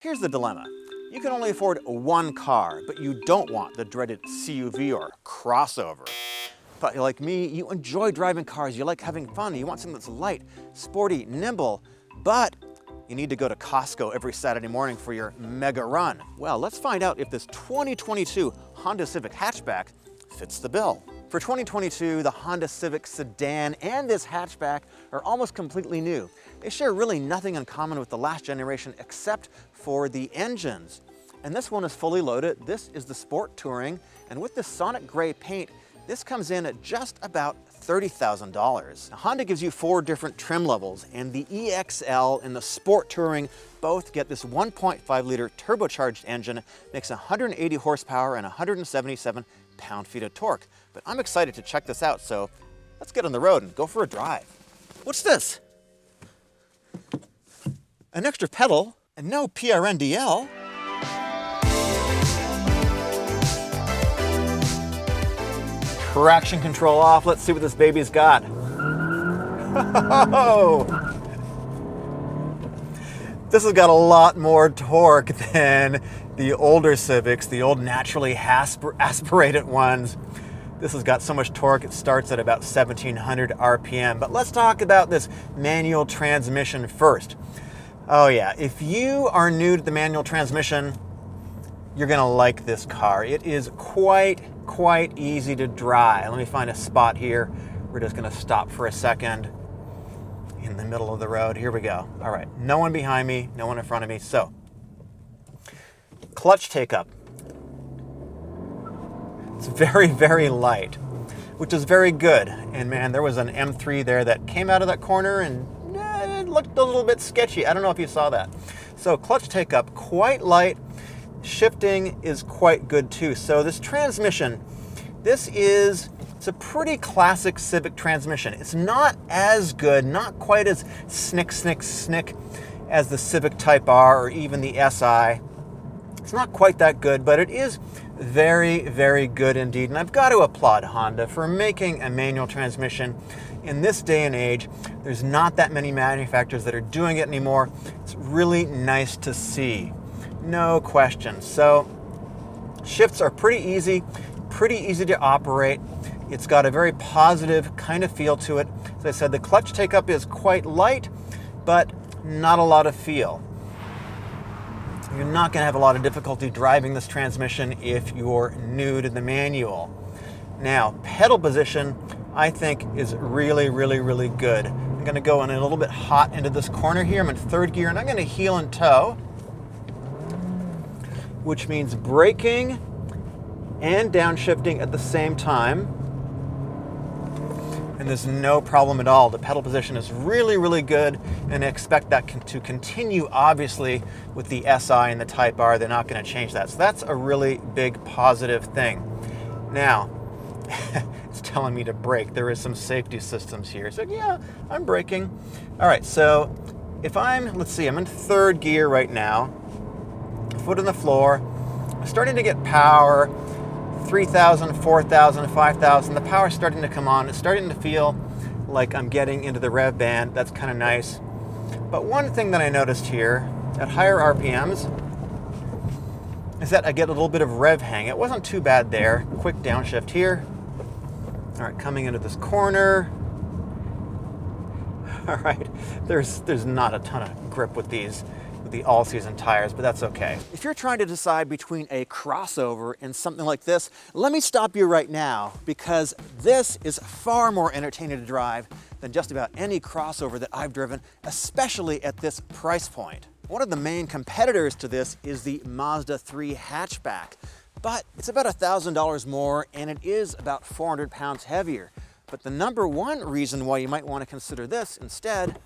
Here's the dilemma. You can only afford one car, but you don't want the dreaded CUV or crossover. But like me, you enjoy driving cars, you like having fun, you want something that's light, sporty, nimble, but you need to go to Costco every Saturday morning for your mega run. Well, let's find out if this 2022 Honda Civic Hatchback fits the bill. For 2022, the Honda Civic sedan and this hatchback are almost completely new. They share really nothing in common with the last generation except for the engines. And this one is fully loaded. This is the Sport Touring, and with the Sonic Gray paint, this comes in at just about $30,000. Honda gives you 4 different trim levels, and the EXL and the Sport Touring both get this 1.5-liter turbocharged engine, makes 180 horsepower and 177 pound-feet of torque. But I'm excited to check this out, so let's get on the road and go for a drive. What's this? An extra pedal and no PRNDL. Traction control off. Let's see what this baby's got. Oh! This has got a lot more torque than the older Civics, the old naturally aspirated ones. This has got so much torque, it starts at about 1700 RPM. But let's talk about this manual transmission first. Oh yeah, if you are new to the manual transmission, you're gonna like this car. It is quite easy to drive. Let me find a spot here. We're just gonna stop for a second in the middle of the road. Here we go. All right, no one behind me, no one in front of me. So, clutch take up. It's very light, which is very good. And man, there was an M3 there that came out of that corner and it looked a little bit sketchy. I don't know if you saw that. So clutch take up, quite light. Shifting is quite good too. So this transmission, it's a pretty classic Civic transmission. It's not as good, not quite as snick as the Civic Type R or even the SI. It's not quite that good, but it is very good indeed. And I've got to applaud Honda for making a manual transmission in this day and age. There's not that many manufacturers that are doing it anymore. It's really nice to see. No question. So shifts are pretty easy to operate. It's got a very positive kind of feel to it. As I said, the clutch take up is quite light, but not a lot of feel. You're not going to have a lot of difficulty driving this transmission if you're new to the manual. Now, pedal position, I think, is really good. I'm going to go in a little bit hot into this corner here. I'm in 3rd gear, and I'm going to heel and toe, which means braking and downshifting at the same time. And there's no problem at all. The pedal position is really good, and I expect that to continue, obviously, with the SI and the Type R. They're not going to change that. So that's a really big positive thing. Now, it's telling me to brake. There is some safety systems here. So yeah, I'm braking. All right, so if let's see, I'm in 3rd gear right now. Foot on the floor. I'm starting to get power. 3,000, 4,000, 5,000. The power's starting to come on. It's starting to feel like I'm getting into the rev band. That's kind of nice. But one thing that I noticed here at higher RPMs is that I get a little bit of rev hang. It wasn't too bad there. Quick downshift here. All right, coming into this corner. All right, there's not a ton of grip with these, with the all-season tires, but that's okay. If you're trying to decide between a crossover and something like this, let me stop you right now, because this is far more entertaining to drive than just about any crossover that I've driven, especially at this price point. One of the main competitors to this is the Mazda 3 hatchback, but it's about $1,000 more and it is about 400 pounds heavier. But the number one reason why you might want to consider this instead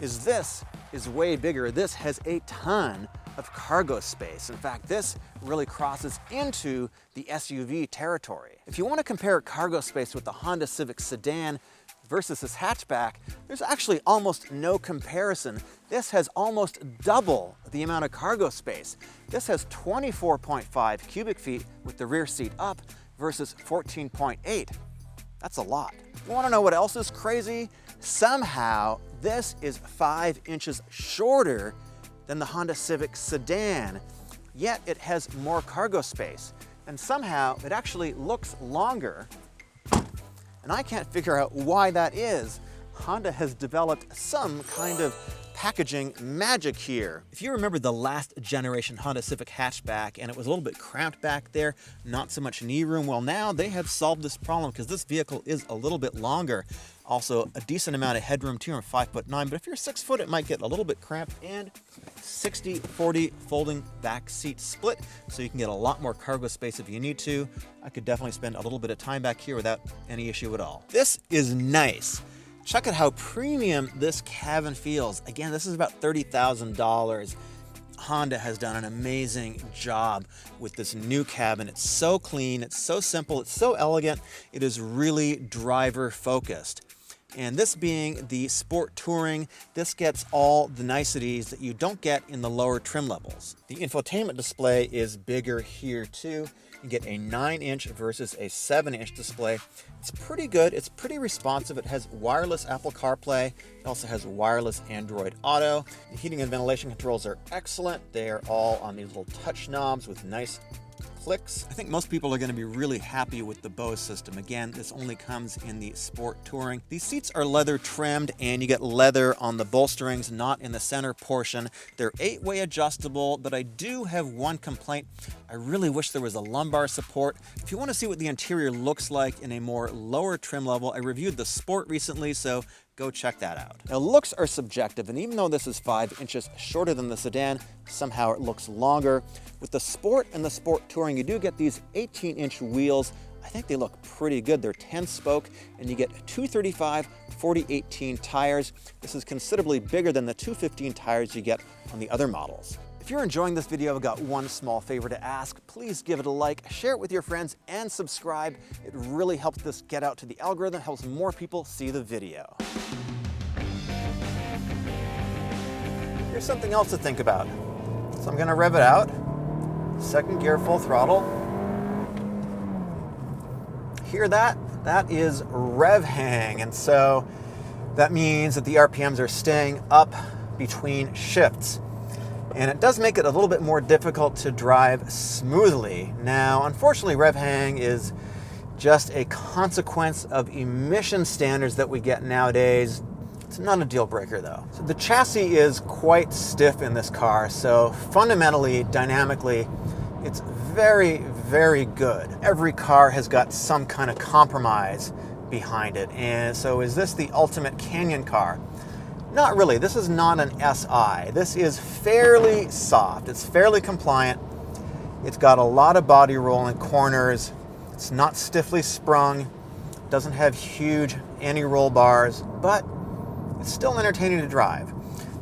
is this is way bigger. This has a ton of cargo space. In fact, this really crosses into the SUV territory. If you want to compare cargo space with the Honda Civic sedan versus this hatchback, there's actually almost no comparison. This has almost double the amount of cargo space. This has 24.5 cubic feet with the rear seat up versus 14.8. That's a lot. You want to know what else is crazy? Somehow, this is 5 inches shorter than the Honda Civic sedan, yet it has more cargo space. And somehow it actually looks longer. And I can't figure out why that is. Honda has developed some kind of packaging magic here. If you remember the last generation Honda Civic Hatchback and it was a little bit cramped back there, not so much knee room, well now they have solved this problem because this vehicle is a little bit longer. Also a decent amount of headroom too, I'm 5'9", but if you're 6 foot it might get a little bit cramped, and 60-40 folding back seat split, so you can get a lot more cargo space if you need to. I could definitely spend a little bit of time back here without any issue at all. This is nice. Check out how premium this cabin feels. Again, this is about $30,000. Honda has done an amazing job with this new cabin. It's so clean, it's so simple, it's so elegant. It is really driver focused. And this being the Sport Touring, this gets all the niceties that you don't get in the lower trim levels. The infotainment display is bigger here too. You get a 9-inch versus a 7-inch display. It's pretty good, it's pretty responsive. It has wireless Apple CarPlay. It also has wireless Android Auto. The heating and ventilation controls are excellent. They are all on these little touch knobs with nice clicks. I think most people are going to be really happy with the Bose system. Again, this only comes in the Sport Touring. These seats are leather trimmed and you get leather on the bolsterings, not in the center portion. They're 8-way adjustable, but I do have one complaint. I really wish there was a lumbar support. If you want to see what the interior looks like in a more lower trim level, I reviewed the Sport recently, so go check that out. Now, looks are subjective, and even though this is 5 inches shorter than the sedan, somehow it looks longer. With the Sport and the Sport Touring, you do get these 18-inch wheels. I think they look pretty good. They're 10-spoke, and you get 235 40/18 tires. This is considerably bigger than the 215 tires you get on the other models. If you're enjoying this video, I've got one small favor to ask. Please give it a like, share it with your friends, and subscribe. It really helps this get out to the algorithm, helps more people see the video. Here's something else to think about. So I'm gonna rev it out. Second gear, full throttle. Hear that? That is rev hang, and so that means that the RPMs are staying up between shifts. And it does make it a little bit more difficult to drive smoothly. Now, unfortunately, rev hang is just a consequence of emission standards that we get nowadays. It's not a deal breaker though. So the chassis is quite stiff in this car, so fundamentally, dynamically, it's very, very good. Every car has got some kind of compromise behind it. And so is this the ultimate canyon car? Not really. This is not an SI. This is fairly soft. It's fairly compliant. It's got a lot of body roll in corners. It's not stiffly sprung. It doesn't have huge anti-roll bars, but it's still entertaining to drive.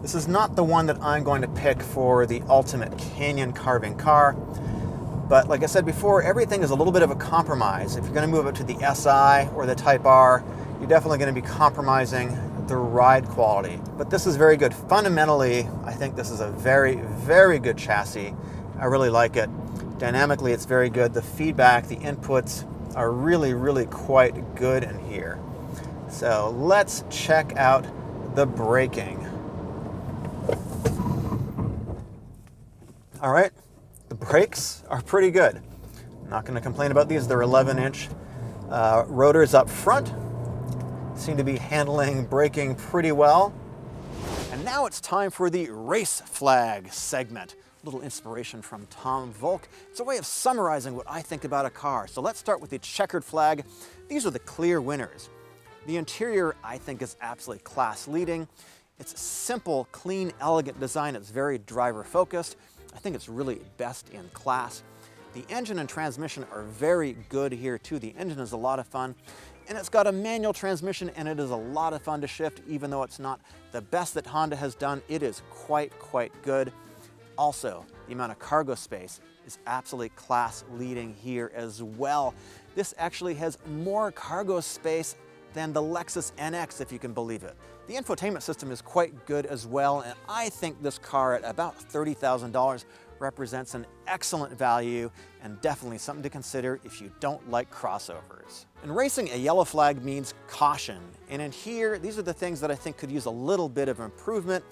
This is not the one that I'm going to pick for the ultimate canyon carving car. But like I said before, everything is a little bit of a compromise. If you're going to move it to the SI or the Type R, you're definitely going to be compromising the ride quality. But this is very good. Fundamentally, I think this is a very, very good chassis. I really like it. Dynamically, it's very good. The feedback, the inputs are really, really quite good in here. So let's check out the braking. All right, the brakes are pretty good. I'm not going to complain about these. They're 11-inch rotors up front. Seem to be handling braking pretty well. And now it's time for the race flag segment. A little inspiration from Tom Volk. It's a way of summarizing what I think about a car. So let's start with the checkered flag. These are the clear winners. The interior, I think, is absolutely class leading. It's a simple, clean, elegant design. It's very driver focused. I think it's really best in class. The engine and transmission are very good here too. The engine is a lot of fun. And it's got a manual transmission, and it is a lot of fun to shift. Even though it's not the best that Honda has done, it is quite good. Also, the amount of cargo space is absolutely class leading here as well. This actually has more cargo space than the Lexus NX, if you can believe it. The infotainment system is quite good as well, and I think this car at about $30,000 represents an excellent value and definitely something to consider if you don't like crossovers. In racing, a yellow flag means caution. And in here, these are the things that I think could use a little bit of improvement.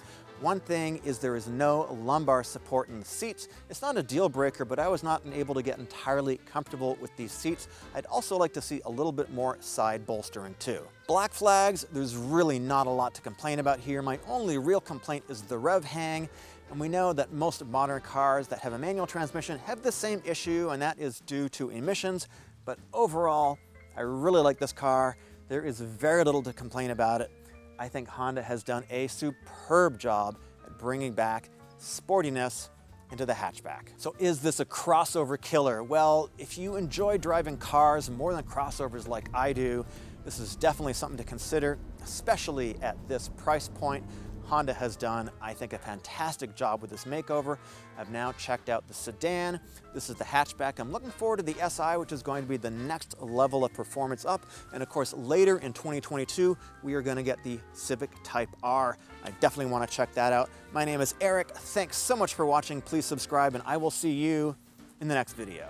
One thing is there is no lumbar support in the seats. It's not a deal breaker, but I was not able to get entirely comfortable with these seats. I'd also like to see a little bit more side bolstering too. Black flags, there's really not a lot to complain about here. My only real complaint is the rev hang. And we know that most modern cars that have a manual transmission have the same issue, and that is due to emissions. But overall, I really like this car. There is very little to complain about it. I think Honda has done a superb job at bringing back sportiness into the hatchback. So is this a crossover killer? Well, if you enjoy driving cars more than crossovers like I do, this is definitely something to consider, especially at this price point. Honda has done, I think, a fantastic job with this makeover. I've now checked out the sedan. This is the hatchback. I'm looking forward to the SI, which is going to be the next level of performance up. And of course, later in 2022, we are going to get the Civic Type R. I definitely want to check that out. My name is Eric. Thanks so much for watching. Please subscribe, and I will see you in the next video.